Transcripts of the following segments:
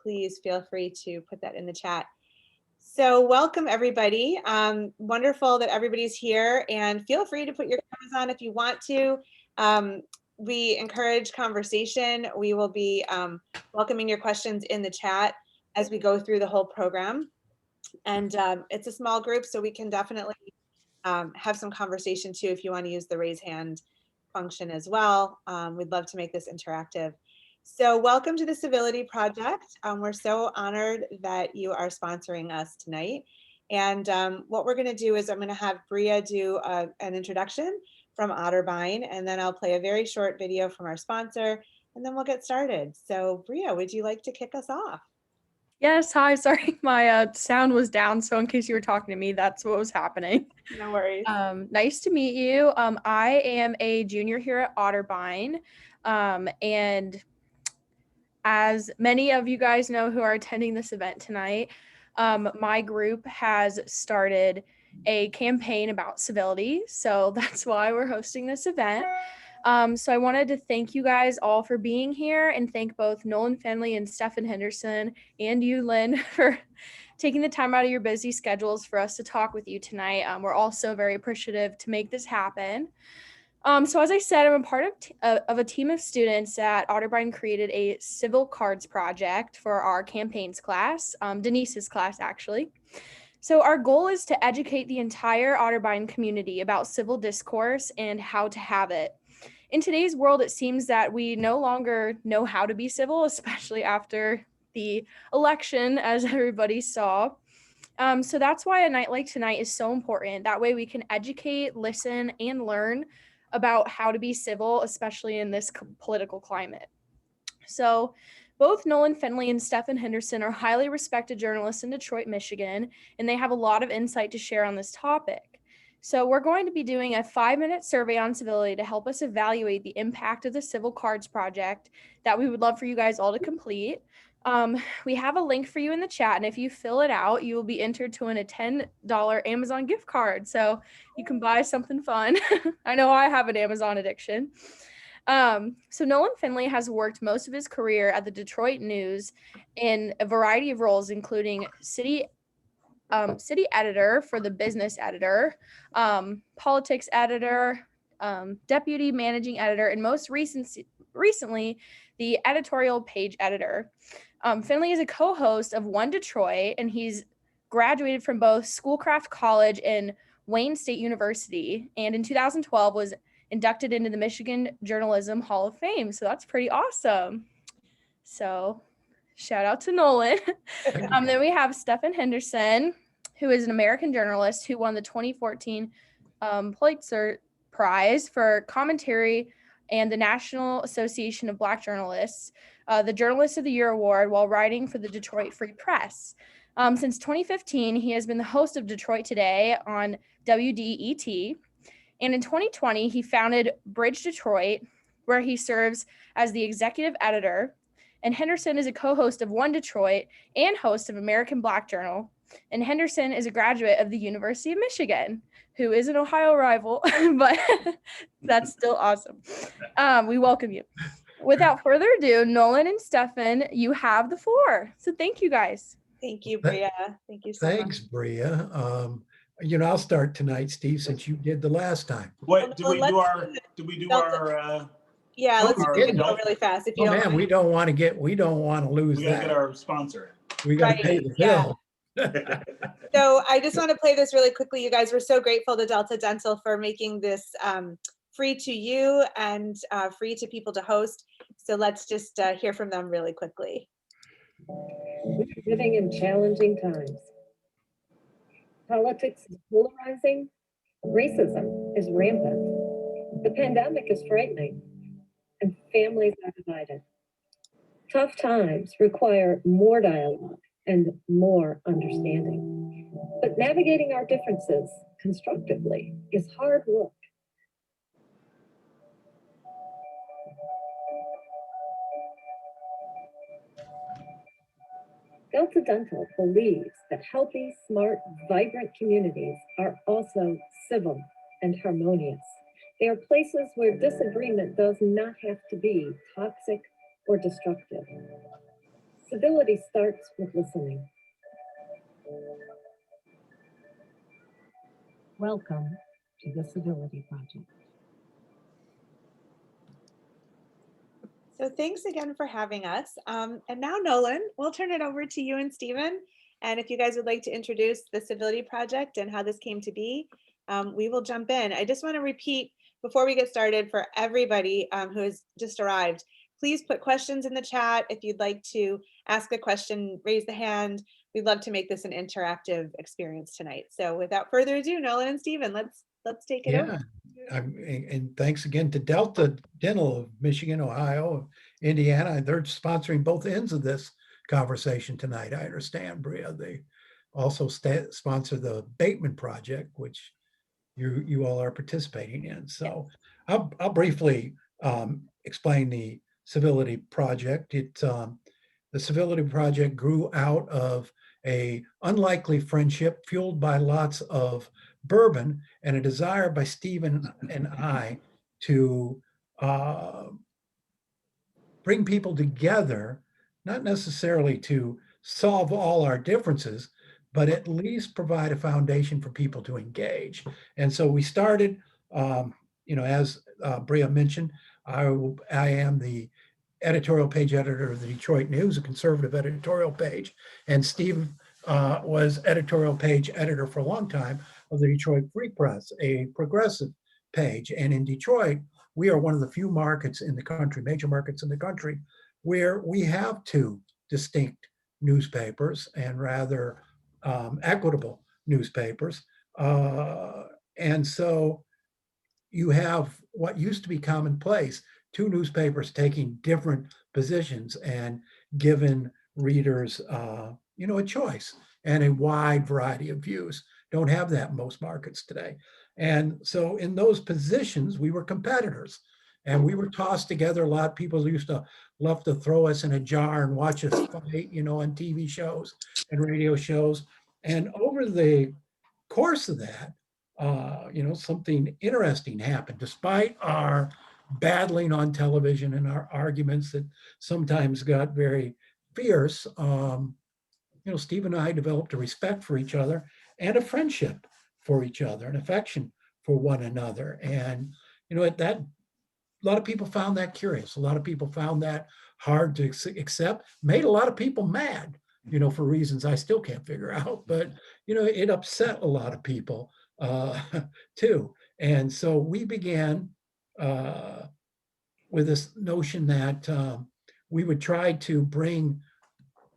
please feel free to put that in the chat. So welcome everybody. Wonderful that everybody's here, and feel free to put your cameras on if you want to. We encourage conversation. We will be welcoming your questions in the chat as we go through the whole program. And it's a small group, so we can definitely have some conversation too if you want to use the raise hand function as well. We'd love to make this interactive. So welcome to the Civility Project. We're so honored that you are sponsoring us tonight. And what we're going to do is I'm going to have Bria do an introduction from Otterbein, and then I'll play a very short video from our sponsor, and then we'll get started. So Bria, would you like to kick us off? Yes, hi, sorry, my sound was down, so in case you were talking to me, that's what was happening. No worries. Nice to meet you. I am a junior here at Otterbein, and as many of you guys know who are attending this event tonight, my group has started a campaign about civility, so that's why we're hosting this event. So I wanted to thank you guys all for being here and thank both Nolan, Finley, and Stephen Henderson and you, Lynn, for taking the time out of your busy schedules for us to talk with you tonight. We're also very appreciative to make this happen. So as I said, I'm a part of a team of students at Otterbein created a civil cards project for our campaigns class, Denise's class actually. So our goal is to educate the entire Otterbein community about civil discourse and how to have it. In today's world, it seems that we no longer know how to be civil, especially after the election, as everybody saw. So that's why a night like tonight is so important. That way we can educate, listen, and learn about how to be civil, especially in this political climate. So both Nolan Finley and Stephen Henderson are highly respected journalists in Detroit, Michigan, and they have a lot of insight to share on this topic. So we're going to be doing a 5-minute survey on civility to help us evaluate the impact of the Civil Cards Project that we would love for you guys all to complete. We have a link for you in the chat, and if you fill it out, you will be entered to win a $10 Amazon gift card. So you can buy something fun. I know I have an Amazon addiction. So Nolan Finley has worked most of his career at the Detroit News in a variety of roles, including city editor for the business editor, politics editor, deputy managing editor, and most recently, the editorial page editor. Finley is a co-host of One Detroit, and he's graduated from both Schoolcraft College and Wayne State University, and in 2012 was inducted into the Michigan Journalism Hall of Fame. So that's pretty awesome. So shout out to Nolan. Then we have Stephen Henderson, who is an American journalist who won the 2014 Pulitzer Prize for commentary and the National Association of Black Journalists, the Journalist of the Year Award while writing for the Detroit Free Press. Since 2015, he has been the host of Detroit Today on WDET. And in 2020, he founded Bridge Detroit, where he serves as the executive editor. And Henderson is a co-host of One Detroit and host of American Black Journal. And Henderson is a graduate of the University of Michigan, who is an Ohio rival, but that's still awesome. We welcome you. Without further ado, Nolan and Stephen, you have the floor. So thank you guys. Thank you, Bria. Thank you so Thanks, much. Bria. I'll start tonight, Steve, since you did the last time. What do we do our yeah, let's Oh, do it really fast. If you Oh don't man, mind. we don't want to lose we gotta that. get our sponsor. We got to pay the bill. So I just want to play this really quickly. You guys, we're so grateful to Delta Dental for making this free to you and free to people to host. So let's just hear from them really quickly. We're living in challenging times. Politics is polarizing. Racism is rampant. The pandemic is frightening, and families are divided. Tough times require more dialogue and more understanding. But navigating our differences constructively is hard work. Delta Dental believes that healthy, smart, vibrant communities are also civil and harmonious. They are places where disagreement does not have to be toxic or destructive. Civility starts with listening. Welcome to the Civility Project. So thanks again for having us. And now, Nolan, we'll turn it over to you and Stephen. And if you guys would like to introduce the Civility Project and how this came to be, we will jump in. I just want to repeat before we get started for everybody who has just arrived, please put questions in the chat. If you'd like to ask a question, raise the hand. We'd love to make this an interactive experience tonight. So without further ado, Nolan and Stephen, let's take it over. And thanks again to Delta Dental of Michigan, Ohio, Indiana. They're sponsoring both ends of this conversation tonight. I understand, Bria. They also sponsor the Bateman Project, which you all are participating in. So I'll briefly explain the Civility Project. The Civility Project grew out of a unlikely friendship fueled by lots of bourbon and a desire by Stephen and I to bring people together, not necessarily to solve all our differences, but at least provide a foundation for people to engage. And so we started, as Bria mentioned, I am the editorial page editor of the Detroit News, a conservative editorial page, and Steve was editorial page editor for a long time of the Detroit Free Press, a progressive page. And in Detroit, we are one of the few markets in the country, major markets in the country, where we have two distinct newspapers and rather equitable newspapers. And so you have what used to be commonplace, two newspapers taking different positions and giving readers, a choice and a wide variety of views. Don't have that in most markets today. And so in those positions, we were competitors and we were tossed together a lot. People used to love to throw us in a jar and watch us fight, on TV shows and radio shows. And over the course of that, something interesting happened. Despite our battling on television and our arguments that sometimes got very fierce, Steve and I developed a respect for each other and a friendship for each other, an affection for one another. And, a lot of people found that curious. A lot of people found that hard to accept, made a lot of people mad, for reasons I still can't figure out. But, it upset a lot of people too. And so we began with this notion that we would try to bring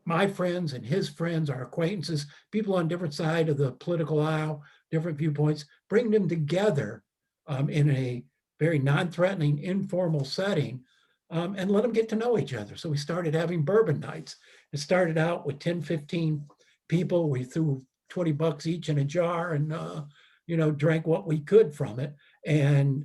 my friends and his friends, our acquaintances, people on different sides of the political aisle, different viewpoints, bring them together in a very non-threatening, informal setting and let them get to know each other. So we started having bourbon nights. It started out with 10, 15 people. We threw $20 each in a jar and, drank what we could from it. And,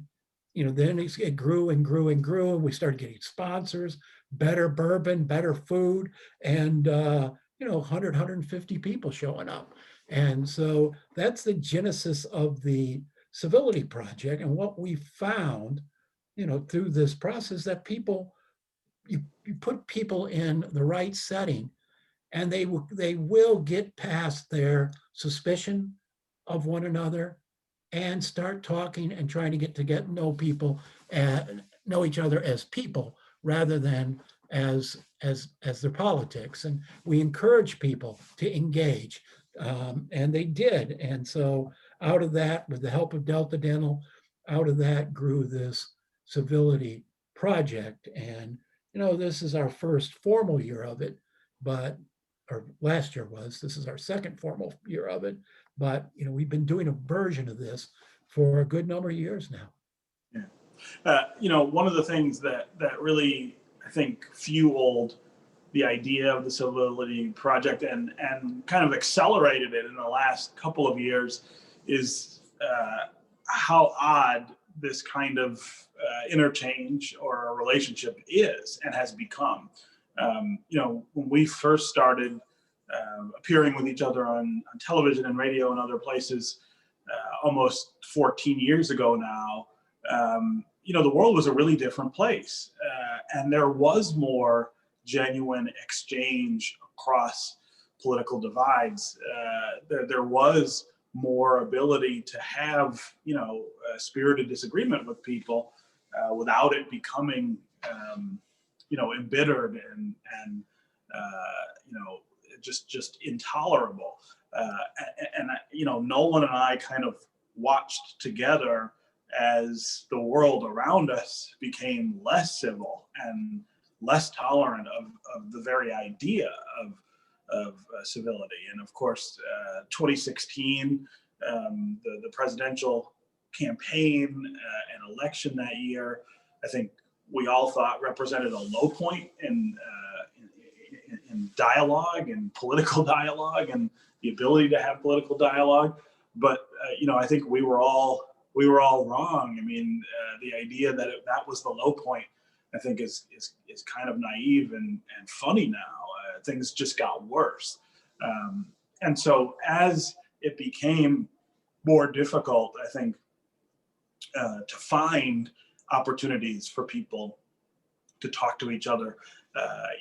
then it grew and grew and grew. And we started getting sponsors, better bourbon, better food, and, 100, 150 people showing up. And so that's the genesis of the Civility Project. And what we found, through this process, that people, you put people in the right setting and they will get past their suspicion of one another and start talking and trying to get to know people and know each other as people rather than as their politics. And we encourage people to engage, and they did. And so out of that, with the help of Delta Dental, out of that grew this Civility Project. And this is our first formal year of it, or last year was. This is our second formal year of it. But we've been doing a version of this for a good number of years now. Yeah. One of the things that really, I think, fueled the idea of the Civility Project and kind of accelerated it in the last couple of years is how odd this kind of interchange or a relationship is and has become. When we first started appearing with each other on television and radio and other places almost 14 years ago now, the world was a really different place. And there was more genuine exchange across political divides. There was more ability to have, a spirited disagreement with people without it becoming, embittered and just intolerable. And Nolan and I kind of watched together as the world around us became less civil and less tolerant of the very idea of civility. And of course, 2016, the presidential campaign and election that year, I think we all thought represented a low point in dialogue and political dialogue and the ability to have political dialogue. But I think we were all wrong. I mean, the idea that that was the low point, I think, is kind of naive and funny now. Things just got worse. And so as it became more difficult, I think, to find opportunities for people to talk to each other,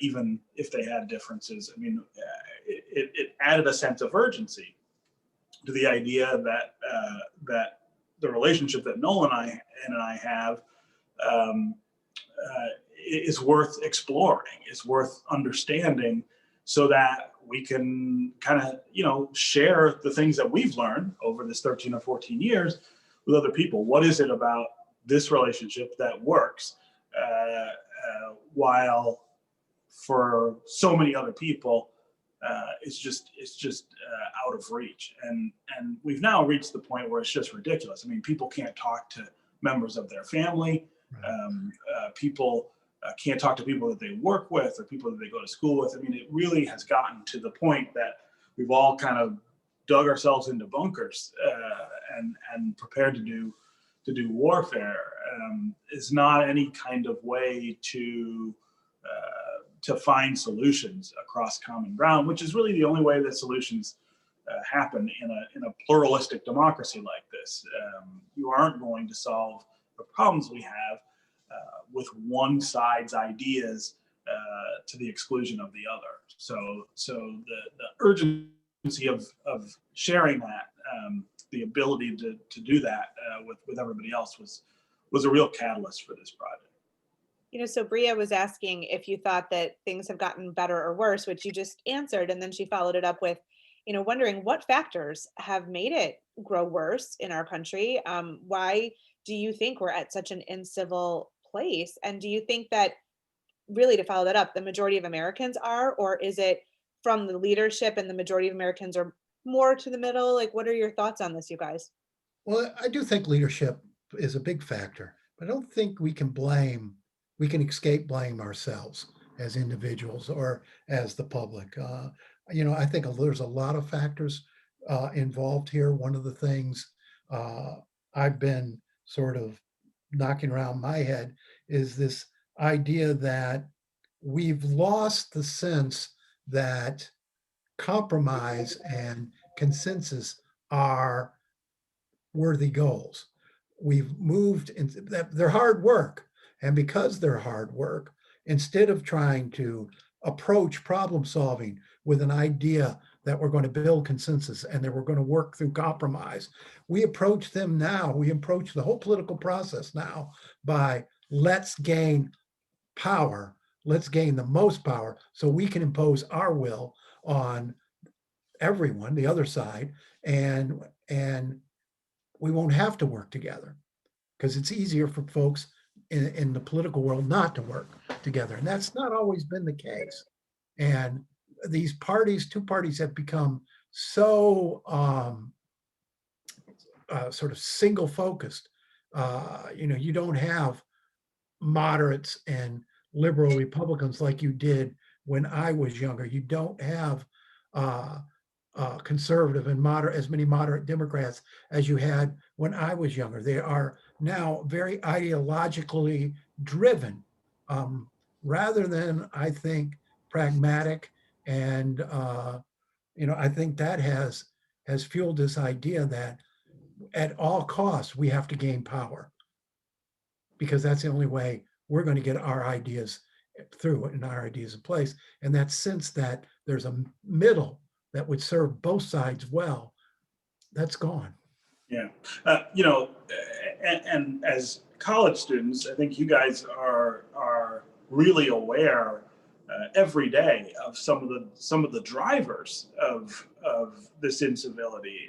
even if they had differences. I mean, it added a sense of urgency to the idea that the relationship that Nolan and I have is worth exploring, is worth understanding, so that we can kind of, share the things that we've learned over this 13 or 14 years with other people. What is it about this relationship that works, while for so many other people, it's just out of reach. And we've now reached the point where it's just ridiculous. I mean, people can't talk to members of their family. People can't talk to people that they work with or people that they go to school with. I mean, it really has gotten to the point that we've all kind of dug ourselves into bunkers and prepared to do warfare. Is not any kind of way to find solutions across common ground, which is really the only way that solutions happen in a pluralistic democracy like this. You aren't going to solve the problems we have with one side's ideas to the exclusion of the other. So the urgency of sharing that, the ability to do that with everybody else was a real catalyst for this project. So Bria was asking if you thought that things have gotten better or worse, which you just answered. And then she followed it up with, wondering what factors have made it grow worse in our country. Why do you think we're at such an incivil place? And do you think that, really, to follow that up, the majority of Americans are, or is it from the leadership and the majority of Americans are more to the middle? Like, what are your thoughts on this, you guys? Well, I do think leadership is a big factor, but I don't think we can escape blame ourselves as individuals or as the public. I think there's a lot of factors involved here. One of the things I've been sort of knocking around my head is this idea that we've lost the sense that compromise and consensus are worthy goals. We've moved into that. They're hard work. And because they're hard work, instead of trying to approach problem solving with an idea that we're going to build consensus and that we're going to work through compromise, we approach the whole political process now by let's gain power, let's gain the most power so we can impose our will on everyone, the other side, and we won't have to work together because it's easier for folks in the political world not to work together. And that's not always been the case. And these two parties have become so sort of single focused. You don't have moderates and liberal Republicans like you did when I was younger. You don't have conservative and moderate, as many moderate Democrats as you had when I was younger. They are now very ideologically driven, rather than, I think, pragmatic. And I think that has fueled this idea that at all costs we have to gain power, because that's the only way we're going to get our ideas through and our ideas in place. And that sense that there's a middle that would serve both sides well, that's gone. Yeah. And as college students, I think you guys are really aware every day of some of the drivers of this incivility.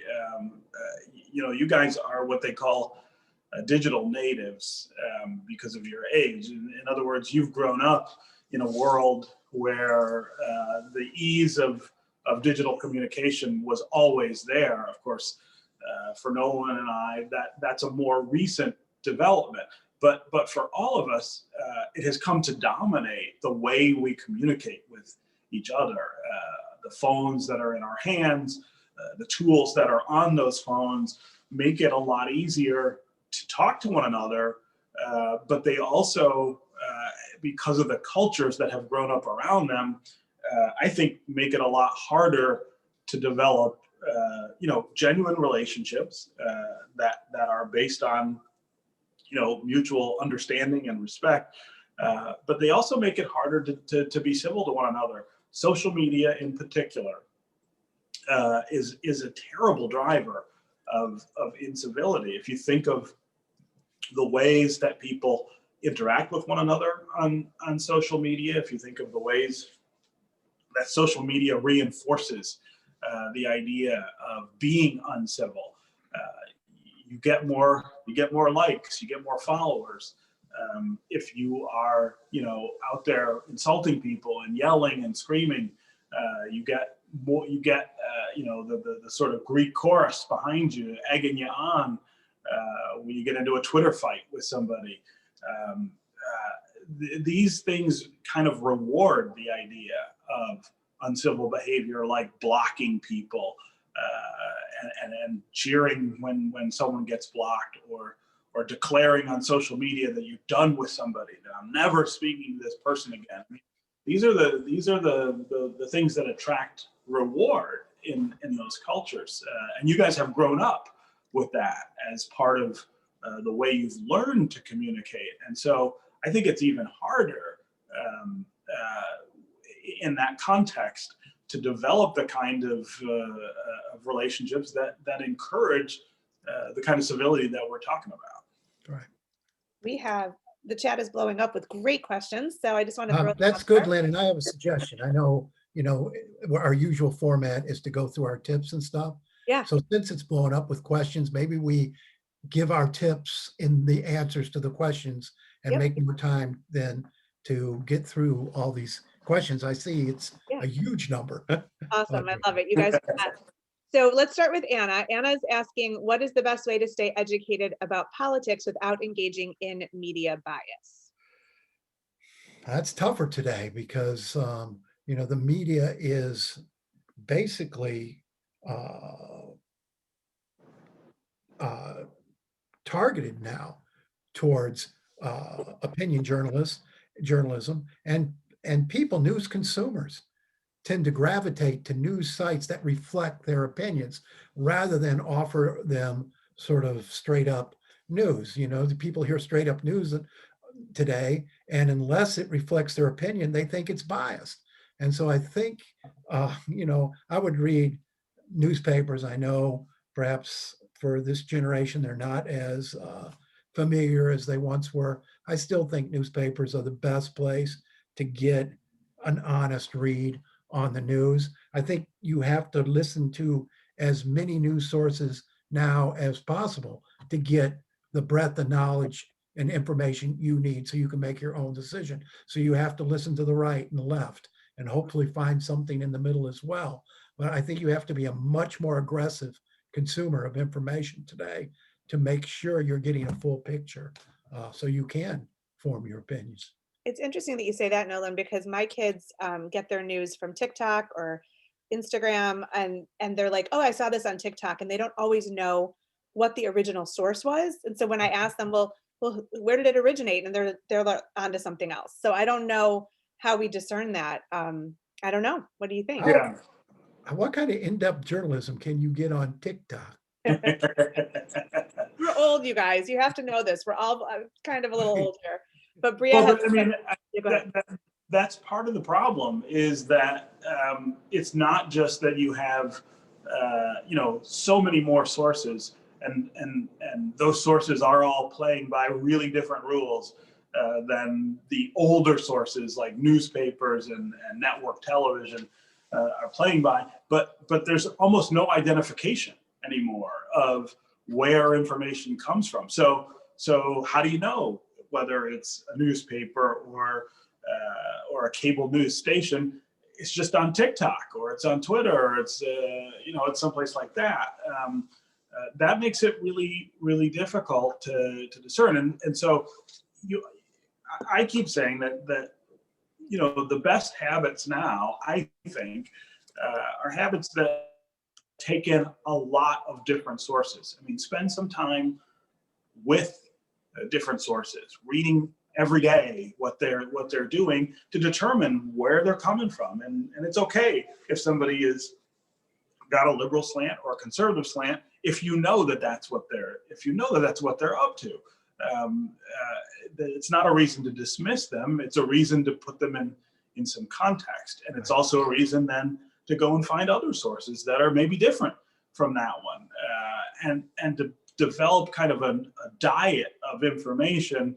You guys are what they call digital natives because of your age. In other words, you've grown up in a world where the ease of digital communication was always there. Of course, for Nolan and I, that's a more recent development. But for all of us, it has come to dominate the way we communicate with each other. The phones that are in our hands, the tools that are on those phones make it a lot easier to talk to one another, but they also, because of the cultures that have grown up around them, I think make it a lot harder to develop genuine relationships that are based on mutual understanding and respect, but they also make it harder to be civil to one another. Social media in particular is a terrible driver of incivility. If you think of the ways that people interact with one another on social media, if you think of the ways that social media reinforces the idea of being uncivil, you get more likes, you get more followers. If you are out there insulting people and yelling and screaming, you get more. You get the sort of Greek chorus behind you, egging you on when you get into a Twitter fight with somebody. These things kind of reward the idea of uncivil behavior, like blocking people and cheering when someone gets blocked, or declaring on social media that you're done with somebody, that I'm never speaking to this person again. I mean, these are the things that attract reward in those cultures, and you guys have grown up with that as part of the way you've learned to communicate. And so I think it's even harder in that context to develop the kind of relationships that encourage the kind of civility that we're talking about. Right. The chat is blowing up with great questions, so I just want to throw that's good, Lynn, and I have a suggestion. I know, our usual format is to go through our tips and stuff. Yeah. So since it's blowing up with questions, maybe we give our tips in the answers to the questions and make more time then to get through all these questions. I see it's a huge number. Awesome. I love it. You guys are the best. So let's start with Anna. Anna's asking, what is the best way to stay educated about politics without engaging in media bias? That's tougher today because, the media is basically targeted now towards opinion journalism, and people, news consumers, tend to gravitate to news sites that reflect their opinions rather than offer them sort of straight up news. The people hear straight up news today, and unless it reflects their opinion, they think it's biased. And so I think, I would read newspapers. I know perhaps for this generation, they're not as familiar as they once were. I still think newspapers are the best place to get an honest read on the news. I think you have to listen to as many news sources now as possible to get the breadth of knowledge and information you need so you can make your own decision. So you have to listen to the right and the left and hopefully find something in the middle as well. But I think you have to be a much more aggressive consumer of information today to make sure you're getting a full picture so you can form your opinions. It's interesting that you say that, Nolan, because my kids get their news from TikTok or Instagram, and they're like, oh, I saw this on TikTok, and they don't always know what the original source was. And so when I ask them, well, where did it originate? And they're onto something else. So I don't know how we discern that. I don't know. What do you think? Yeah. What kind of in-depth journalism can you get on TikTok? We're old, you guys. You have to know this. We're all kind of a little old here. But Bria, that's part of the problem, is that it's not just that you have so many more sources, and those sources are all playing by really different rules than the older sources like newspapers and network television are playing by. But there's almost no identification anymore of where information comes from. So how do you know whether it's a newspaper or a cable news station? It's just on TikTok, or it's on Twitter, or it's it's someplace like that. That makes it really, really difficult to discern. And so I keep saying that the best habits now, I think, are habits that take in a lot of different sources. I mean, spend some time with different sources, reading every day what they're doing to determine where they're coming from. And it's okay if somebody is got a liberal slant or a conservative slant, if you know that that's what they're up to. It's not a reason to dismiss them. It's a reason to put them in some context. And it's also a reason then to go and find other sources that are maybe different from that one, and to develop kind of a diet of information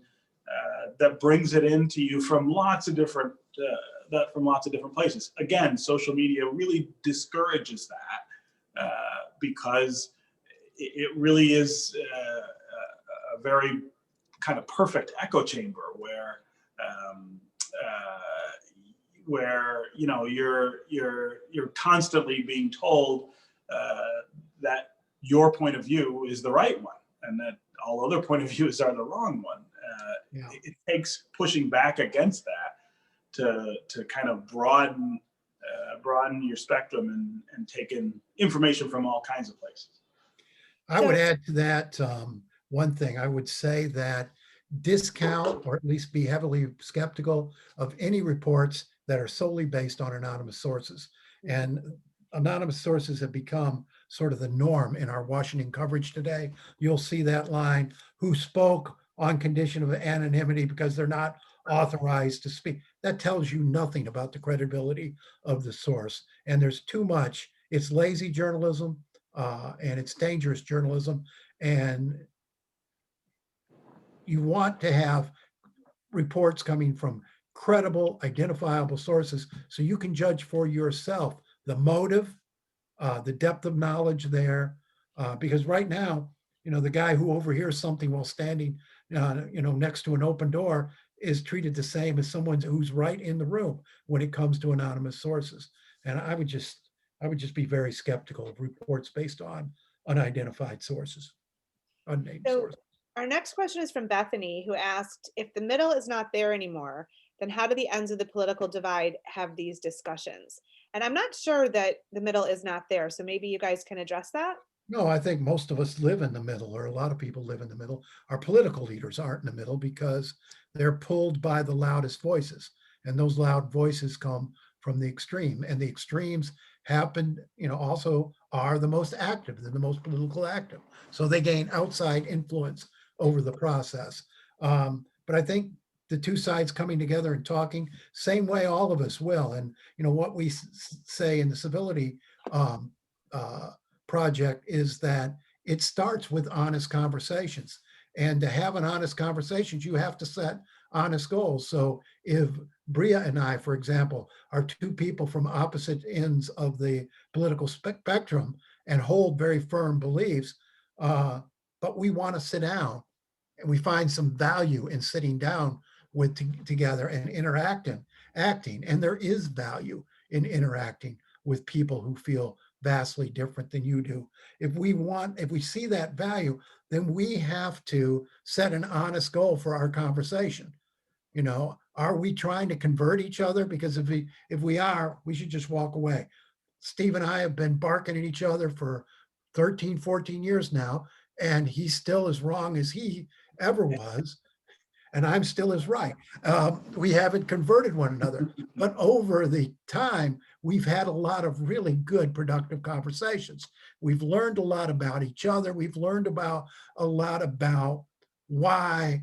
that brings it into you from lots of different places. Again, social media really discourages that because it really is a very kind of perfect echo chamber where you're constantly being told that your point of view is the right one, and that all other point of views are the wrong one. It takes pushing back against that to kind of broaden your spectrum and take in information from all kinds of places. I would add to that one thing. I would say that discount, or at least be heavily skeptical of any reports that are solely based on anonymous sources. And anonymous sources have become sort of the norm in our Washington coverage today. You'll see that line, who spoke on condition of anonymity because they're not authorized to speak. That tells you nothing about the credibility of the source. And there's too much. It's lazy journalism and it's dangerous journalism. And you want to have reports coming from credible, identifiable sources so you can judge for yourself the motive, the depth of knowledge there. Because right now, the guy who overhears something while standing, next to an open door is treated the same as someone who's right in the room when it comes to anonymous sources. And I would just be very skeptical of reports based on unidentified sources, unnamed sources. Our next question is from Bethany, who asked, if the middle is not there anymore, then how do the ends of the political divide have these discussions? And I'm not sure that the middle is not there. So maybe you guys can address that. No, I think most of us live in the middle, or a lot of people live in the middle. Our political leaders aren't in the middle because they're pulled by the loudest voices. And those loud voices come from the extreme. And the extremes happen, also are the most active, they're the most political active. So they gain outside influence over the process. But I think the two sides coming together and talking, same way all of us will. And what we say in the Civility project is that it starts with honest conversations. And to have an honest conversations, you have to set honest goals. So if Bria and I, for example, are two people from opposite ends of the political spectrum and hold very firm beliefs, but we want to sit down, and we find some value in sitting down together and acting. And there is value in interacting with people who feel vastly different than you do. If we see that value, then we have to set an honest goal for our conversation. Are we trying to convert each other? Because if we are, we should just walk away. Steve and I have been barking at each other for 13, 14 years now, and he's still as wrong as he ever was, and I'm still as right. We haven't converted one another, but over the time, we've had a lot of really good, productive conversations. We've learned a lot about each other. We've learned a lot about why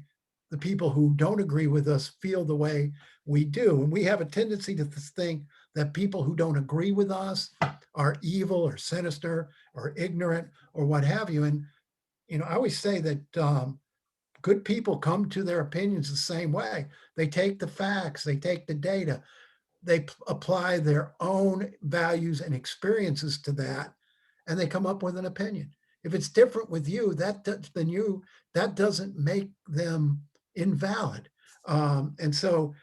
the people who don't agree with us feel the way we do. And we have a tendency to think that people who don't agree with us are evil or sinister or ignorant or what have you. And, I always say that good people come to their opinions the same way. They take the facts, they take the data, they apply their own values and experiences to that, and they come up with an opinion. If it's different with you, that doesn't make them invalid. And so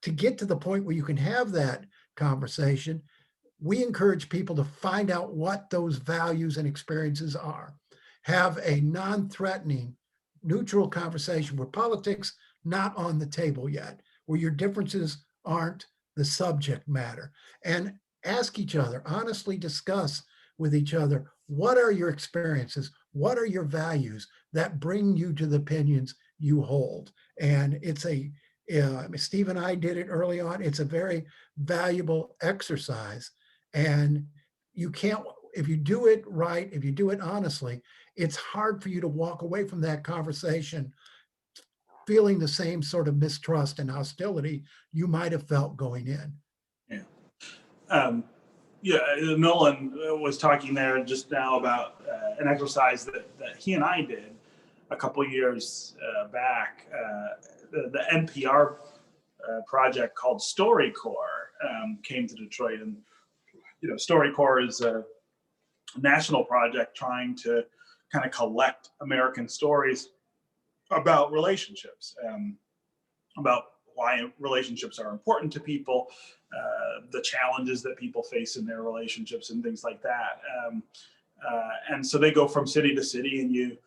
to get to the point where you can have that conversation, we encourage people to find out what those values and experiences are. Have a non-threatening, neutral conversation where politics not on the table yet, where your differences aren't the subject matter. And ask each other, honestly discuss with each other, what are your experiences? What are your values that bring you to the opinions you hold? And Steve and I did it early on. It's a very valuable exercise. And you can't, if you do it right, if you do it honestly, it's hard for you to walk away from that conversation feeling the same sort of mistrust and hostility you might have felt going in. Yeah. Nolan was talking there just now about an exercise that he and I did a couple of years back. The NPR project called StoryCorps came to Detroit, and StoryCorps is a national project trying to kind of collect American stories about relationships, about why relationships are important to people, the challenges that people face in their relationships and things like that. And so they go from city to city, and you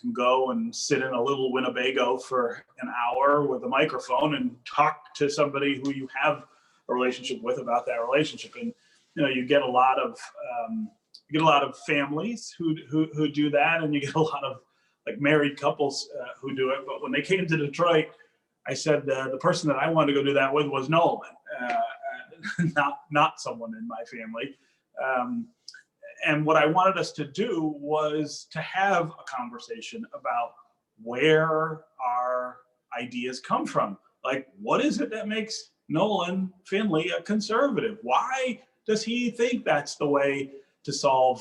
can go and sit in a little Winnebago for an hour with a microphone and talk to somebody who you have a relationship with about that relationship. And you get a lot of families who do that, and you get a lot of like married couples who do it. But when they came to Detroit, I said the person that I wanted to go do that with was Nolan, not someone in my family. And what I wanted us to do was to have a conversation about where our ideas come from. Like, what is it that makes Nolan Finley a conservative? Why does he think that's the way to solve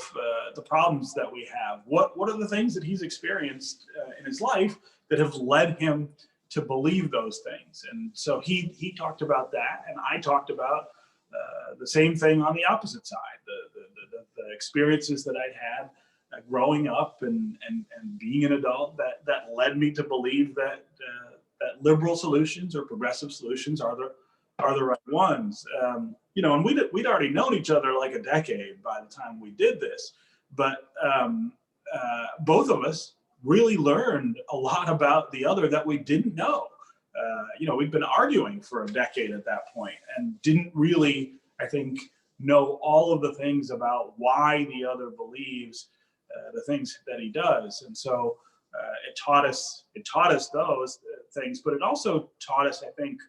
the problems that we have? What are the things that he's experienced in his life that have led him to believe those things? And so he talked about that, and I talked about the same thing on the opposite side, the experiences that I'd had growing up and being an adult that led me to believe that liberal solutions or progressive solutions are the right ones. And we'd already known each other like a decade by the time we did this, but both of us really learned a lot about the other that we didn't know. We'd been arguing for a decade at that point and didn't really, I think, know all of the things about why the other believes the things that he does. And so it taught us those things, but it also taught us, I think,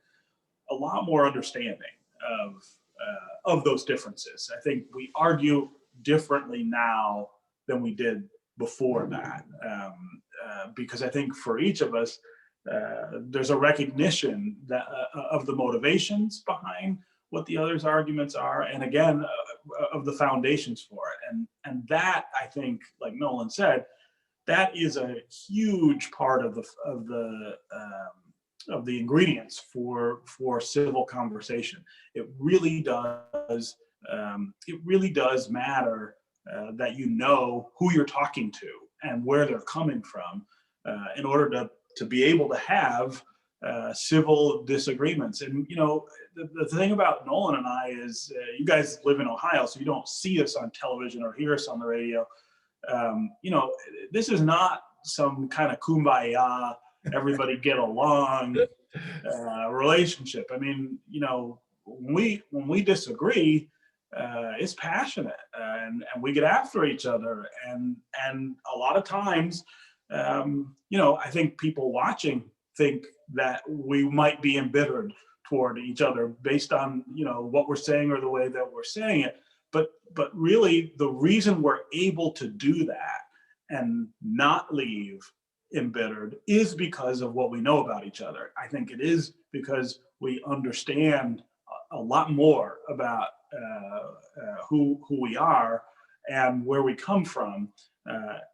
a lot more understanding of those differences. I think we argue differently now than we did before that, because I think for each of us, there's a recognition that of the motivations behind what the other's arguments are, and again, of the foundations for it. And that, I think, like Nolan said, that is a huge part of the ingredients for civil conversation. It really does. It really does matter that you know who you're talking to and where they're coming from in order to be able to have civil disagreements. And the thing about Nolan and I is you guys live in Ohio, so you don't see us on television or hear us on the radio. This is not some kind of kumbaya, everybody get along relationship. I mean, when we disagree, it's passionate, and we get after each other, and a lot of times, I think people watching think that we might be embittered toward each other based on what we're saying or the way that we're saying it. But really, the reason we're able to do that and not leave embittered is because of what we know about each other. I think it is because we understand a lot more about who we are and where we come from,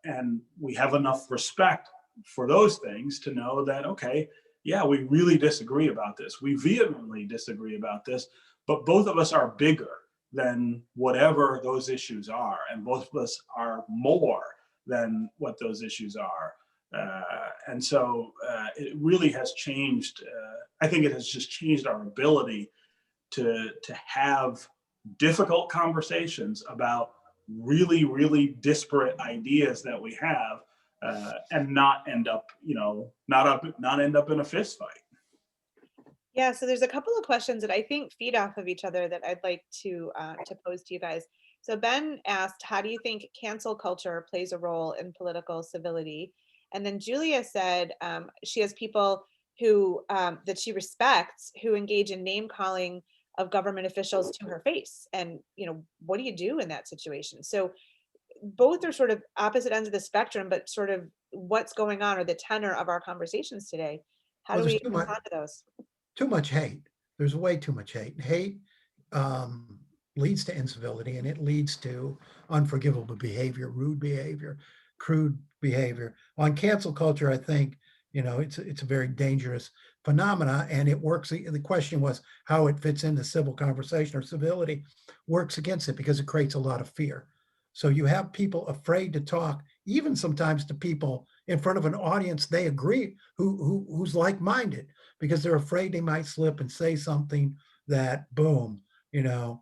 and we have enough respect for those things to know that, okay, yeah, we really disagree about this. We vehemently disagree about this, but both of us are bigger than whatever those issues are, and both of us are more than what those issues are. And so it really has changed. I think it has just changed our ability to have difficult conversations about really, really disparate ideas that we have, and not end up, not end up in a fist fight. Yeah, so there's a couple of questions that I think feed off of each other that I'd like to pose to you guys. So Ben asked, how do you think cancel culture plays a role in political civility? And then Julia said she has people who that she respects who engage in name calling of government officials to her face. And what do you do in that situation? So both are sort of opposite ends of the spectrum, but sort of what's going on, or the tenor of our conversations today. How Well, do there's we respond to those? too much hate. There's way too much hate. Hate leads to incivility, and it leads to unforgivable behavior, rude behavior, crude behavior. On cancel culture, I think it's a very dangerous phenomena, and it works. The question was how it fits into civil conversation or civility. Works against it because it creates a lot of fear. So you have people afraid to talk, even sometimes to people in front of an audience they agree who's like-minded, because they're afraid they might slip and say something that, boom, they're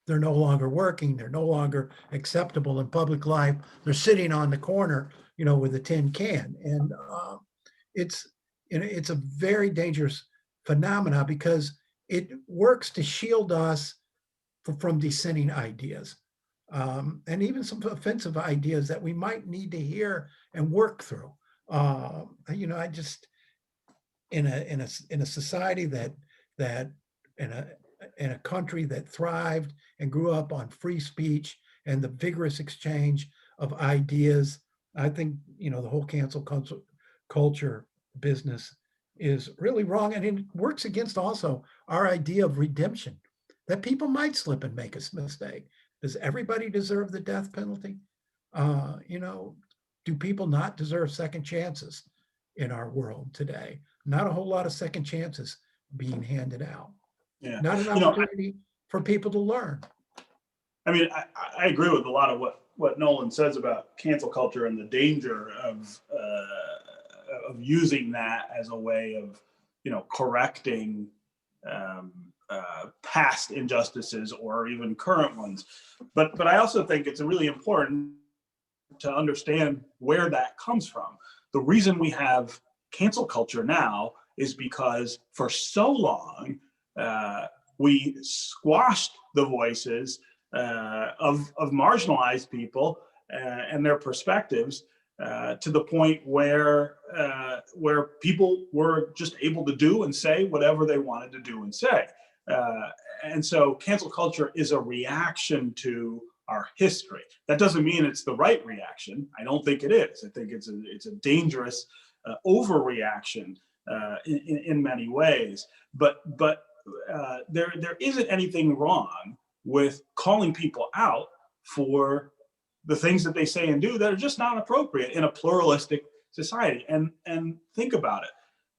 no longer working, they're no longer acceptable in public life. They're sitting on the corner, with a tin can, and it's a very dangerous phenomena because it works to shield us from dissenting ideas, and even some offensive ideas that we might need to hear and work through. I just in a society that in a country that thrived and grew up on free speech and the vigorous exchange of ideas, I think the whole cancel culture business is really wrong, and it works against also our idea of redemption, that people might slip and make a mistake. Does everybody deserve the death penalty? Do people not deserve second chances in our world today? Not a whole lot of second chances being handed out. Yeah. Not an opportunity for people to learn. I mean, I agree with a lot of what Nolan says about cancel culture and the danger of using that as a way of, correcting past injustices or even current ones. But I also think it's really important to understand where that comes from. The reason we have cancel culture now is because for so long we squashed the voices of marginalized people and their perspectives to the point where people were just able to do and say whatever they wanted to do and say. And so cancel culture is a reaction to our history. That doesn't mean it's the right reaction. I don't think it is. I think it's a dangerous overreaction in many ways. But there isn't anything wrong with calling people out for the things that they say and do that are just not appropriate in a pluralistic society. And think about it.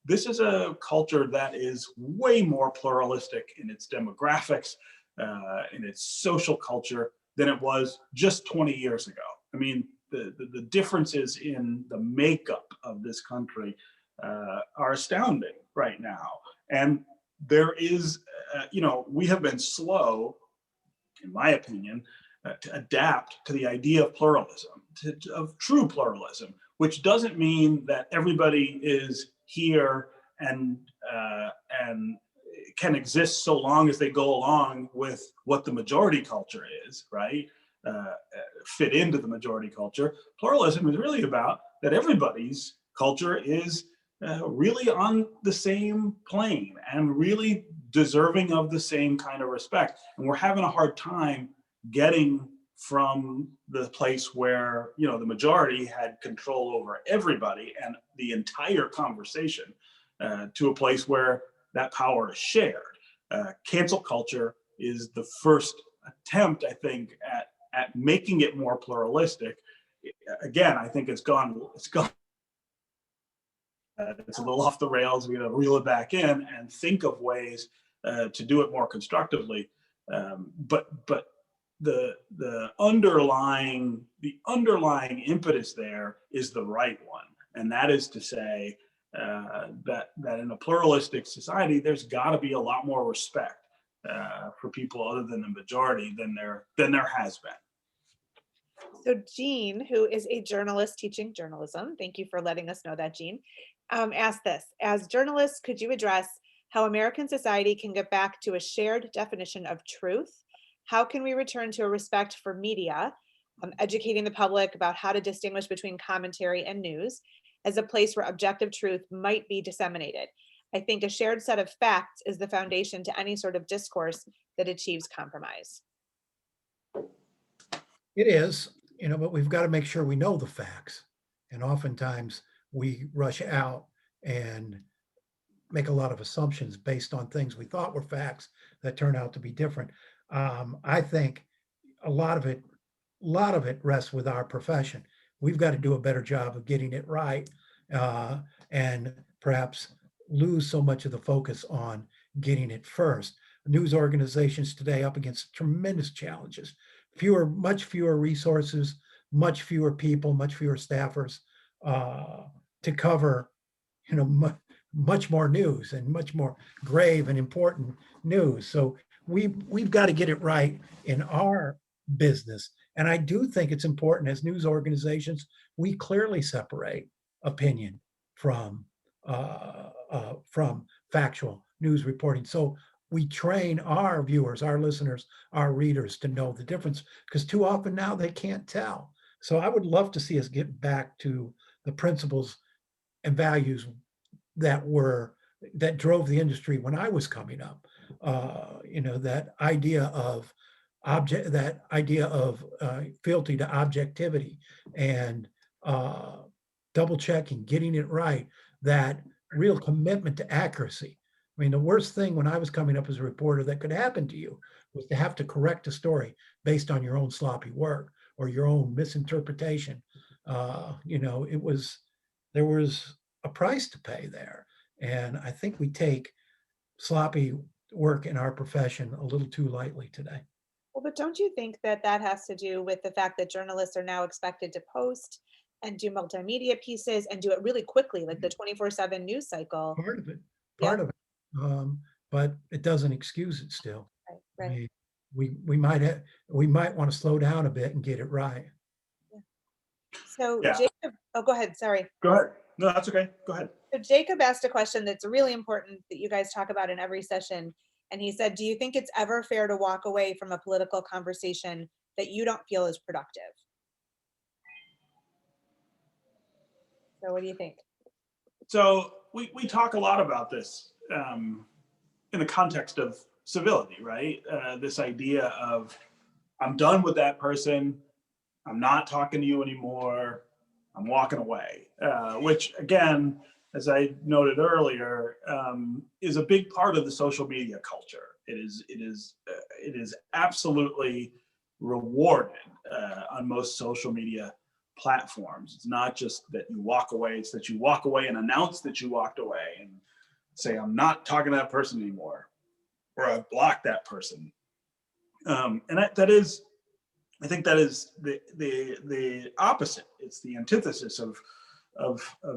This is a culture that is way more pluralistic in its demographics, in its social culture than it was just 20 years ago. I mean, the differences in the makeup of this country are astounding right now. And there is, we have been slow, in my opinion, to adapt to the idea of pluralism, of true pluralism, which doesn't mean that everybody is here and can exist so long as they go along with what the majority culture is, right? Fit into the majority culture. Pluralism is really about that everybody's culture is really on the same plane and really deserving of the same kind of respect. And we're having a hard time getting from the place where, you know, the majority had control over everybody and the entire conversation, to a place where that power is shared. Cancel culture is the first attempt, I think, at making it more pluralistic. Again, I think it's gone, it's a little off the rails. We got to reel it back in and think of ways to do it more constructively. But the underlying impetus there is the right one, and that is to say that in a pluralistic society, there's got to be a lot more respect for people other than the majority than there has been. So Jean, who is a journalist teaching journalism, thank you for letting us know that, Jean, asked this: as journalists, could you address how American society can get back to a shared definition of truth? How can we return to a respect for media, educating the public about how to distinguish between commentary and news as a place where objective truth might be disseminated? I think a shared set of facts is the foundation to any sort of discourse that achieves compromise. It is, but we've got to make sure we know the facts. And oftentimes we rush out and make a lot of assumptions based on things we thought were facts that turn out to be different. I think a lot of it rests with our profession. We've got to do a better job of getting it right, and perhaps lose so much of the focus on getting it first. News organizations today up against tremendous challenges, much fewer resources, much fewer people, much fewer staffers to cover, much more news and much more grave and important news. So we've got to get it right in our business. And I do think it's important as news organizations, we clearly separate opinion from factual news reporting. So we train our viewers, our listeners, our readers to know the difference, because too often now they can't tell. So I would love to see us get back to the principles and values that drove the industry when I was coming up. That idea of fealty to objectivity and double checking, getting it right, that real commitment to accuracy. I mean, the worst thing when I was coming up as a reporter that could happen to you was to have to correct a story based on your own sloppy work or your own misinterpretation. There was a price to pay there. And I think we take sloppy work in our profession a little too lightly today. Well, but don't you think that has to do with the fact that journalists are now expected to post and do multimedia pieces and do it really quickly, like the 24/7 news cycle? Part of it. But it doesn't excuse it still. Right. I mean, we might want to slow down a bit and get it right. Yeah. So Yeah. Jacob, go ahead. Sorry. Go ahead. No, that's okay. Go ahead. So Jacob asked a question that's really important that you guys talk about in every session. And he said, do you think it's ever fair to walk away from a political conversation that you don't feel is productive? So what do you think? So we talk a lot about this in the context of civility, right? This idea of, I'm done with that person. I'm not talking to you anymore. I'm walking away, which again, as I noted earlier, is a big part of the social media culture. It is absolutely rewarded on most social media platforms. It's not just that you walk away, it's that you walk away and announce that you walked away and say, I'm not talking to that person anymore, or I've blocked that person. And I think that is the opposite. It's the antithesis of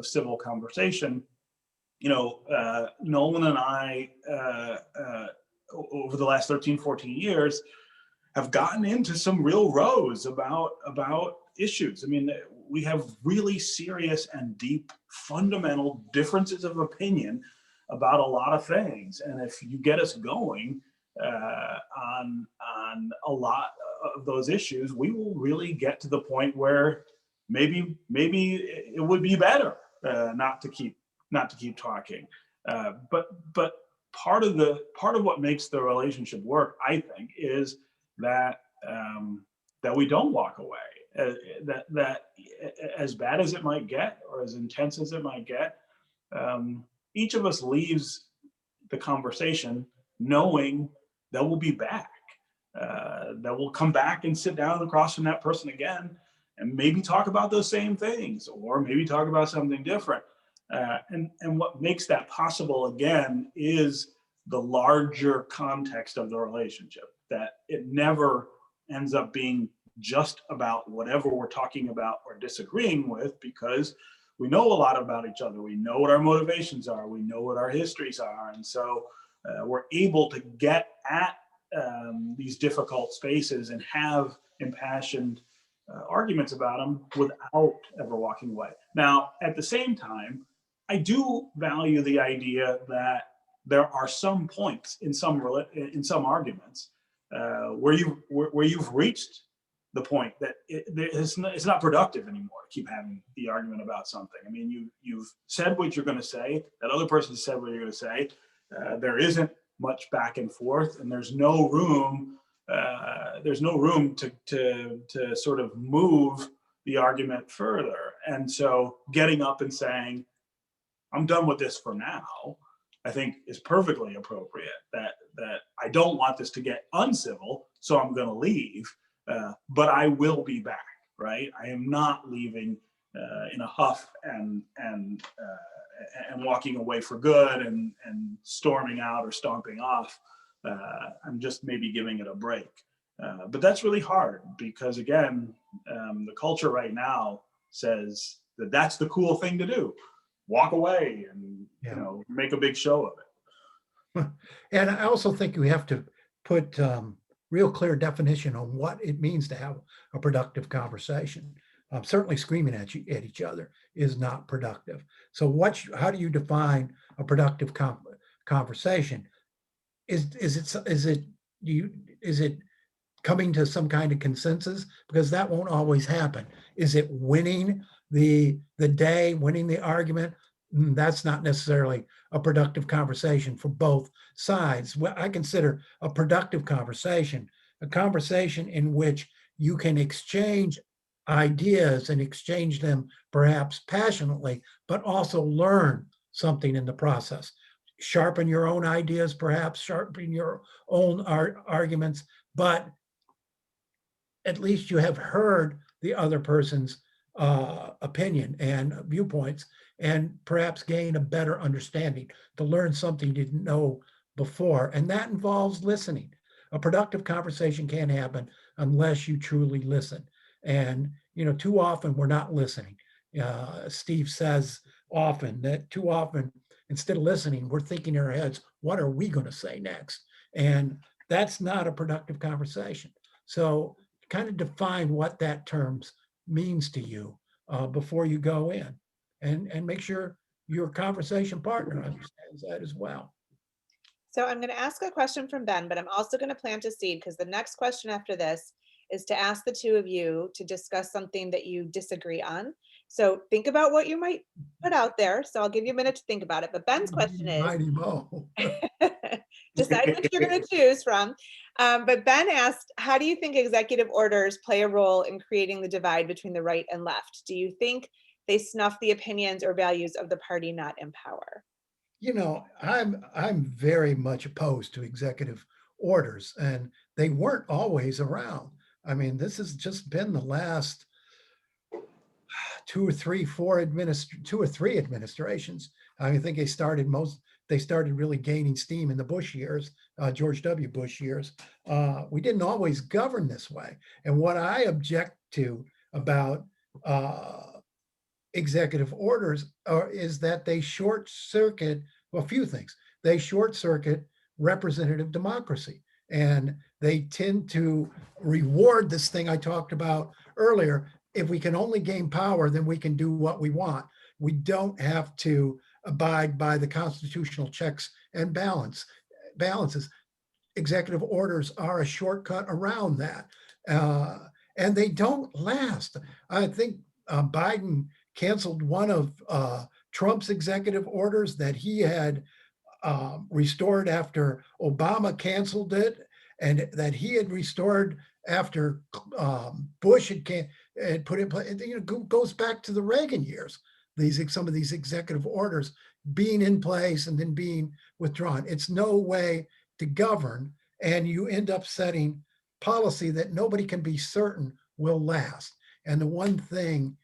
civil conversation. Nolan and I, over the last 13, 14 years, have gotten into some real rows about issues. I mean, we have really serious and deep fundamental differences of opinion about a lot of things. And if you get us going on a lot of those issues, we will really get to the point where maybe it would be better not to keep talking. But part of what makes the relationship work, I think, is that that we don't walk away. That as bad as it might get, or as intense as it might get, each of us leaves the conversation knowing that we'll be back, that we'll come back and sit down across from that person again, and maybe talk about those same things, or maybe talk about something different. And what makes that possible again is the larger context of the relationship, that it never ends up being just about whatever we're talking about or disagreeing with, because we know a lot about each other. We know what our motivations are. We know what our histories are. And so we're able to get at these difficult spaces and have impassioned arguments about them without ever walking away. Now, at the same time, I do value the idea that there are some points in some arguments where you've reached the point that it's not productive anymore to keep having the argument about something. I mean, you've said what you're going to say. That other person said what you're going to say. There isn't much back and forth, and there's no room. There's no room to sort of move the argument further. And so, getting up and saying, "I'm done with this for now," I think is perfectly appropriate. That I don't want this to get uncivil, so I'm going to leave. But I will be back, right? I am not leaving in a huff and walking away for good and storming out or stomping off. I'm just maybe giving it a break. But that's really hard because, again, the culture right now says that that's the cool thing to do. Walk away and make a big show of it. And I also think we have to put real clear definition on what it means to have a productive conversation. Certainly screaming at each other is not productive. So how do you define a productive conversation? Is it coming to some kind of consensus? Because that won't always happen. Is it winning the day, winning the argument? That's not necessarily a productive conversation for both sides. What I consider a productive conversation, a conversation in which you can exchange ideas and exchange them perhaps passionately, but also learn something in the process. Sharpen your own ideas, perhaps sharpen your own arguments, but at least you have heard the other person's opinion and viewpoints, and perhaps gain a better understanding, to learn something you didn't know before. And that involves listening. A productive conversation can't happen unless you truly listen. And, too often we're not listening. Steve says often that too often, instead of listening, we're thinking in our heads, what are we going to say next? And that's not a productive conversation. So kind of define what that term means to you before you go in, and make sure your conversation partner understands that as well. So I'm going to ask a question from Ben, but I'm also going to plant a seed, because the next question after this is to ask the two of you to discuss something that you disagree on. So think about what you might put out there. So I'll give you a minute to think about it. But Ben's question is, decide which you're going to choose from. But Ben asked, how do you think executive orders play a role in creating the divide between the right and left? Do you think they snuff the opinions or values of the party not in power? I'm very much opposed to executive orders, and they weren't always around. I mean, this has just been the last 2 or 3 administrations. I think they started really gaining steam in the Bush years, George W. Bush years. We didn't always govern this way. And what I object to about executive orders is that they short circuit a few things. They short circuit representative democracy, and they tend to reward this thing I talked about earlier. If we can only gain power, then we can do what we want. We don't have to abide by the constitutional checks and balances. Executive orders are a shortcut around that, and they don't last. I think Biden canceled one of Trump's executive orders that he had restored after Obama canceled it. and that he had restored after Bush had put in place, goes back to the Reagan years. Some of these executive orders being in place and then being withdrawn. It's no way to govern, and you end up setting policy that nobody can be certain will last. And the one thing,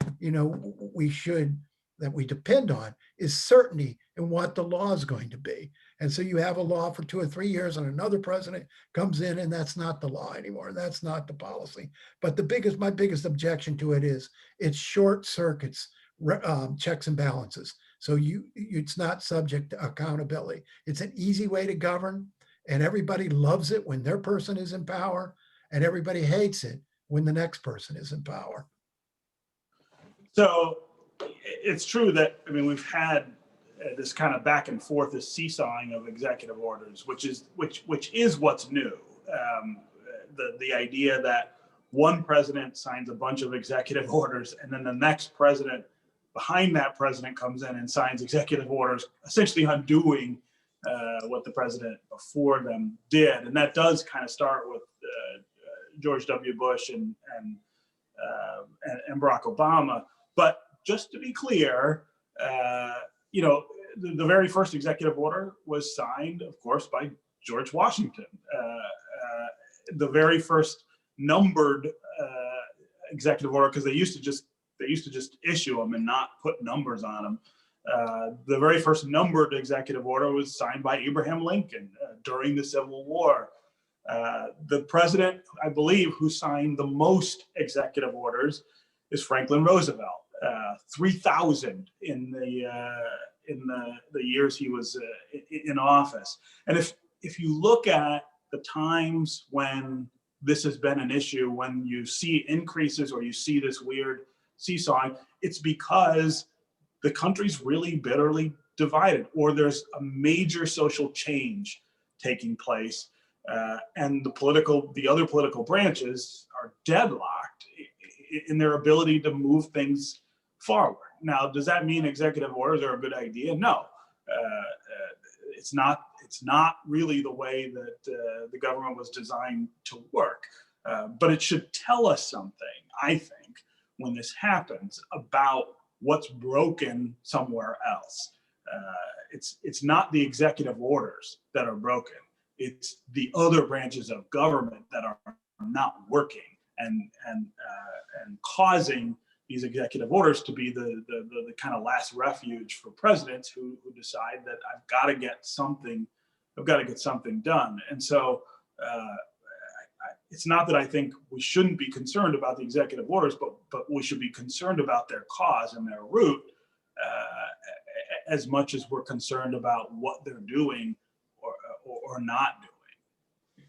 that we depend on is certainty in what the law is going to be. And so you have a law for 2 or 3 years and another president comes in and that's not the law anymore. That's not the policy. But my biggest objection to it is it short circuits checks and balances. So it's not subject to accountability. It's an easy way to govern, and everybody loves it when their person is in power, and everybody hates it when the next person is in power. So it's true that, we've had this kind of back and forth, this seesawing of executive orders, which is what's new. The idea that one president signs a bunch of executive orders, and then the next president behind that president comes in and signs executive orders, essentially undoing what the president before them did. And that does kind of start with George W. Bush and Barack Obama. But just to be clear, the very first executive order was signed, of course, by George Washington. The very first numbered executive order, because they used to just issue them and not put numbers on them. The very first numbered executive order was signed by Abraham Lincoln during the Civil War. The president, I believe, who signed the most executive orders is Franklin Roosevelt. 3,000 in the years he was in office. And if you look at the times when this has been an issue, when you see increases or you see this weird seesawing, it's because the country's really bitterly divided, or there's a major social change taking place, and the other political branches are deadlocked in their ability to move things forward. Now, does that mean executive orders are a good idea? No, it's not. It's not really the way that the government was designed to work. But it should tell us something, I think, when this happens about what's broken somewhere else. It's not the executive orders that are broken. It's the other branches of government that are not working and causing these executive orders to be the kind of last refuge for presidents who decide that I've got to get something done. And so it's not that I think we shouldn't be concerned about the executive orders, but we should be concerned about their cause and their root as much as we're concerned about what they're doing or not doing.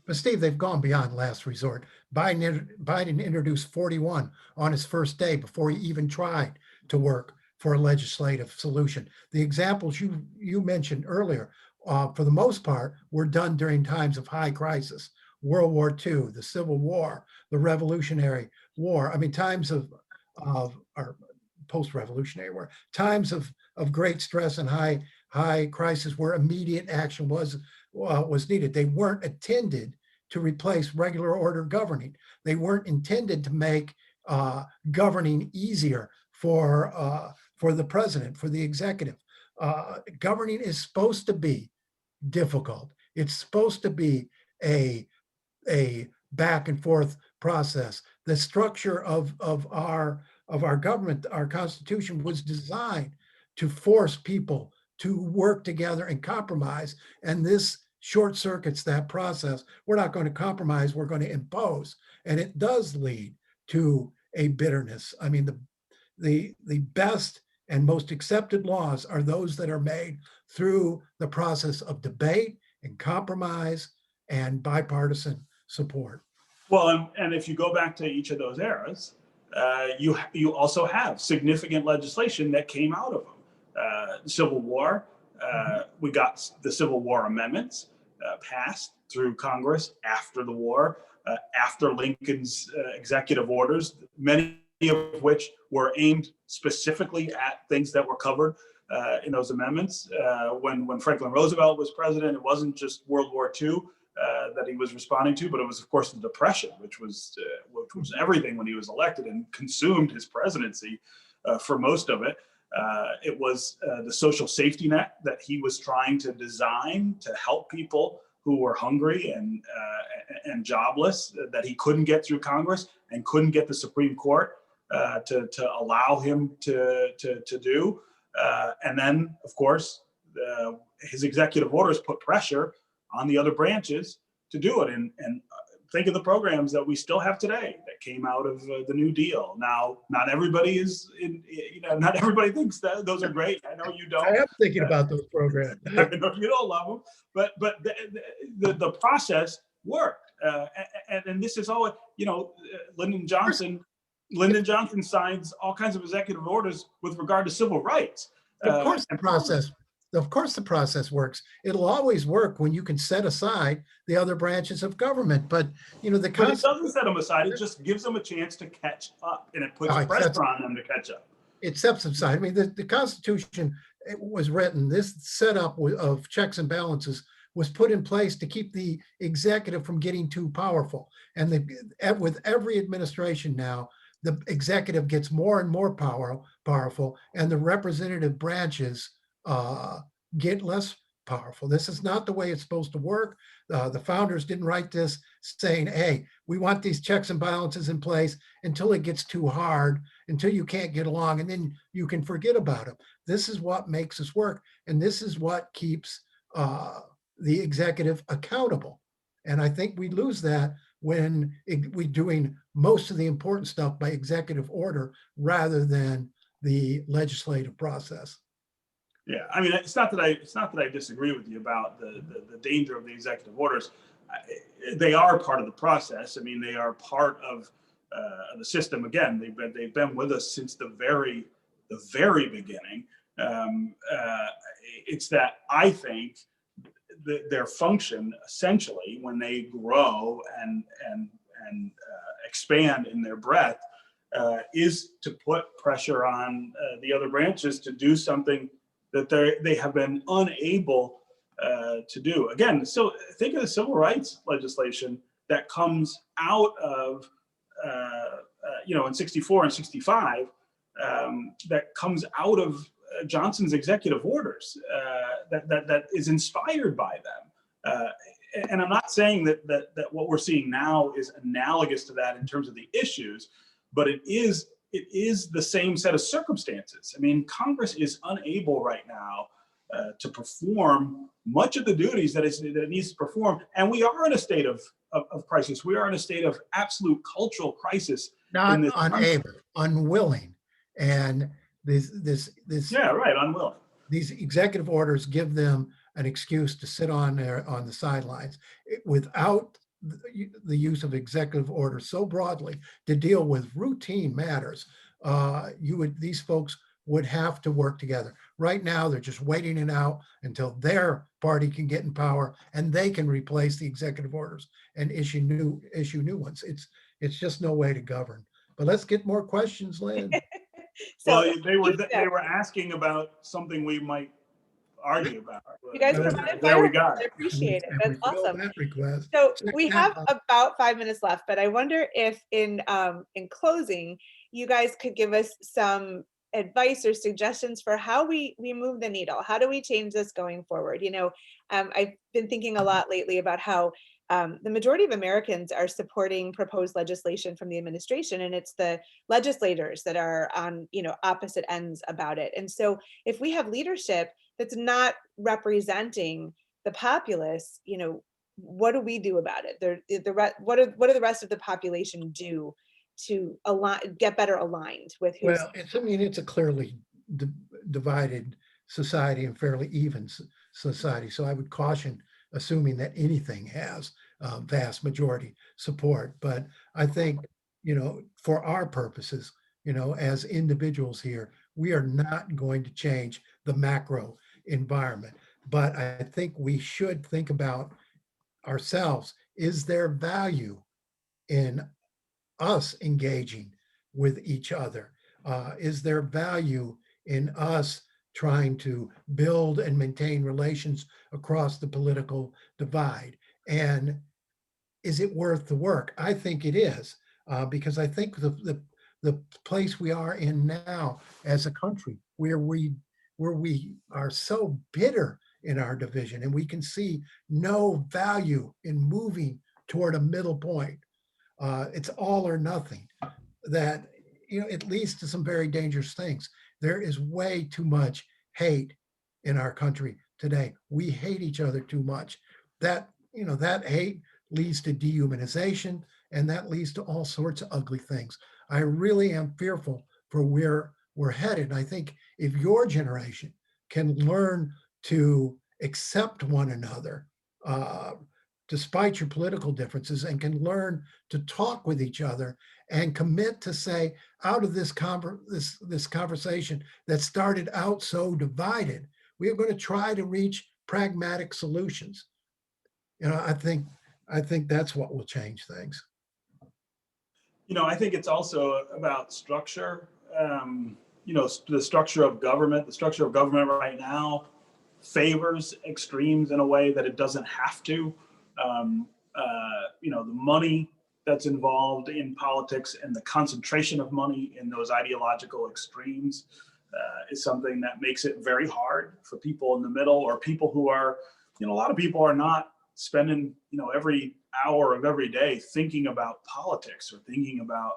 But Steve, they've gone beyond last resort. Biden introduced 41 on his first day before he even tried to work for a legislative solution. The examples you mentioned earlier, for the most part, were done during times of high crisis. World War II, the Civil War, the Revolutionary War. Times of or post-Revolutionary War, times of great stress and high crisis where immediate action was needed. They weren't intended to replace regular order governing. They weren't intended to make governing easier for the president, for the executive. Governing is supposed to be difficult. It's supposed to be a back and forth process. The structure of our government, our Constitution, was designed to force people to work together and compromise. And this short circuits that process. We're not going to compromise, we're going to impose. And it does lead to a bitterness. The best and most accepted laws are those that are made through the process of debate and compromise and bipartisan support. Well, and if you go back to each of those eras, you also have significant legislation that came out of them. Civil War, we got the Civil War amendments passed through Congress after the war, after Lincoln's executive orders, many of which were aimed specifically at things that were covered in those amendments. When Franklin Roosevelt was president, it wasn't just World War II. that he was responding to, but it was, of course, the Depression, which was everything when he was elected and consumed his presidency for most of it. It was the social safety net that he was trying to design to help people who were hungry and jobless that he couldn't get through Congress and couldn't get the Supreme Court to allow him to do. And then, of course, his executive orders put pressure on the other branches to do it. And think of the programs that we still have today that came out of the New Deal. Now, not everybody not everybody thinks that those are great. I know you don't. I am thinking about those programs. I know you don't love them, but the process worked. And this is all, Lyndon Johnson signs all kinds of executive orders with regard to civil rights. Of course the process works. It'll always work when you can set aside the other branches of government. But but it doesn't set them aside. It just gives them a chance to catch up, and it puts pressure on them to catch up. It sets them aside. I mean, the Constitution was written. This setup of checks and balances was put in place to keep the executive from getting too powerful. And with every administration now, the executive gets more and more powerful, and the representative branches get less powerful. This is not the way it's supposed to work. The founders didn't write this saying, hey, we want these checks and balances in place until it gets too hard, until you can't get along, and then you can forget about them. This is what makes us work, and this is what keeps the executive accountable. And I think we lose that when we're doing most of the important stuff by executive order rather than the legislative process. Yeah, I mean, it's not that I disagree with you about the danger of the executive orders. They are part of the process. I mean, they are part of the system. Again, they've been with us since the very beginning. It's that I think their function essentially, when they grow and expand in their breadth, is to put pressure on the other branches to do something that they have been unable to do. Again, so think of the civil rights legislation that comes out of, in 64 and 65, that comes out of Johnson's executive orders, that is inspired by them. And I'm not saying that what we're seeing now is analogous to that in terms of the issues, but it is the same set of circumstances. I mean, Congress is unable right now to perform much of the duties that it needs to perform. And we are in a state of crisis. We are in a state of absolute cultural crisis. Not unable, unwilling. And unwilling. These executive orders give them an excuse to sit on the sidelines without the use of executive orders so broadly to deal with routine matters. These folks would have to work together. Right now, they're just waiting it out until their party can get in power and they can replace the executive orders and issue new ones. It's just no way to govern. But let's get more questions, Lynn. So they were asking about something we might argue about. You guys provided there we go. I appreciate it. That's awesome. That request. So we have about 5 minutes left, but I wonder if in closing, you guys could give us some advice or suggestions for how we move the needle. How do we change this going forward? I've been thinking a lot lately about how the majority of Americans are supporting proposed legislation from the administration, and it's the legislators that are on opposite ends about it. And so if we have leadership that's not representing the populace, what do we do about it? What do the rest of the population do to get better aligned with who's? Well, it's a clearly divided society and fairly even society. So I would caution assuming that anything has vast majority support. But I think, for our purposes, as individuals here, we are not going to change the macro environment. But I think we should think about ourselves. Is there value in us engaging with each other? Is there value in us trying to build and maintain relations across the political divide? And is it worth the work? I think it is, because I think the place we are in now as a country, where we are so bitter in our division, and we can see no value in moving toward a middle point. It's all or nothing. That, it leads to some very dangerous things. There is way too much hate in our country today. We hate each other too much. That hate leads to dehumanization, and that leads to all sorts of ugly things. I really am fearful for where we're headed. I think if your generation can learn to accept one another, despite your political differences, and can learn to talk with each other and commit to say, out of this conversation that started out so divided, we are going to try to reach pragmatic solutions. I think that's what will change things. I think it's also about structure. The structure of government. The structure of government right now favors extremes in a way that it doesn't have to. The money that's involved in politics and the concentration of money in those ideological extremes is something that makes it very hard for people in the middle, or people who are, a lot of people are not spending, every hour of every day thinking about politics or thinking about,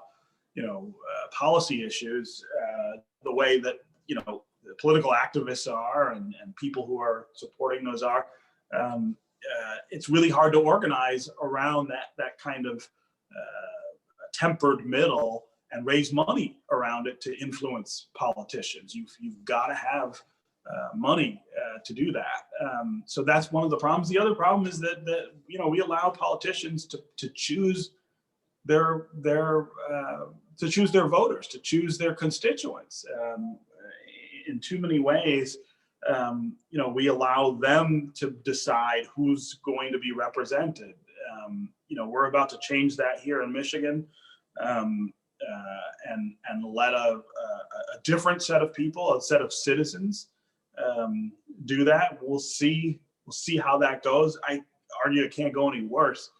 policy issues the way that, the political activists are, and people who are supporting those are. It's really hard to organize around that kind of tempered middle and raise money around it to influence politicians. You've got to have money to do that. So that's one of the problems. The other problem is that we allow politicians to choose their voters, to choose their constituents. In too many ways, we allow them to decide who's going to be represented. We're about to change that here in Michigan, and let a different set of people, a set of citizens, do that. We'll see how that goes. I argue it can't go any worse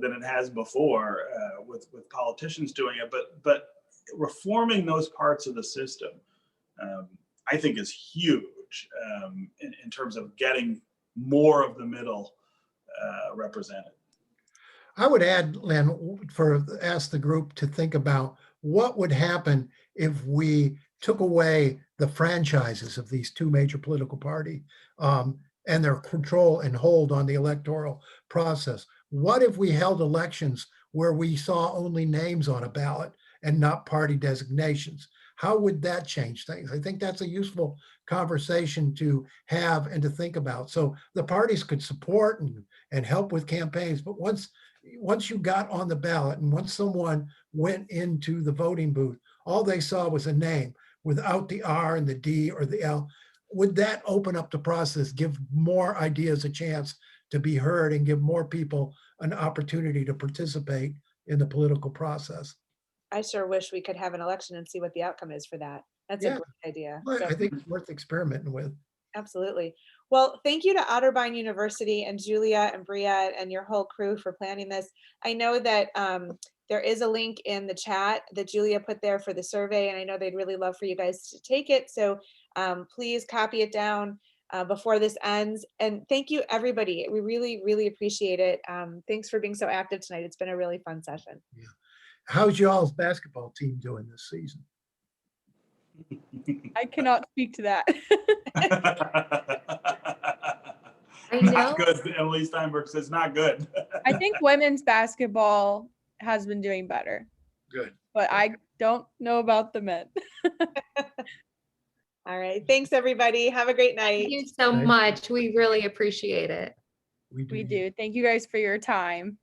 than it has before with politicians doing it. But reforming those parts of the system, I think, is huge in terms of getting more of the middle represented. I would add, Len, ask the group to think about what would happen if we took away the franchises of these two major political parties and their control and hold on the electoral process. What if we held elections where we saw only names on a ballot and not party designations? How would that change things? I think that's a useful conversation to have and to think about. So the parties could support and help with campaigns, but once you got on the ballot and once someone went into the voting booth, all they saw was a name without the R and the D or the L. Would that open up the process, give more ideas a chance to be heard, and give more people an opportunity to participate in the political process? I sure wish we could have an election and see what the outcome is for that. That's a great idea. Well, I think it's worth experimenting with. Absolutely. Well, thank you to Otterbein University and Julia and Bria and your whole crew for planning this. I know that there is a link in the chat that Julia put there for the survey, and I know they'd really love for you guys to take it. So please copy it down before this ends. And thank you, everybody. We really, really appreciate it. Thanks for being so active tonight. It's been a really fun session. Yeah. How's y'all's basketball team doing this season? I cannot speak to that. I know. Not good. Emily Steinberg says not good. I think women's basketball has been doing better. Good. But I don't know about the men. All right. Thanks, everybody. Have a great night. Thank you so much. We really appreciate it. We do. Thank you guys for your time.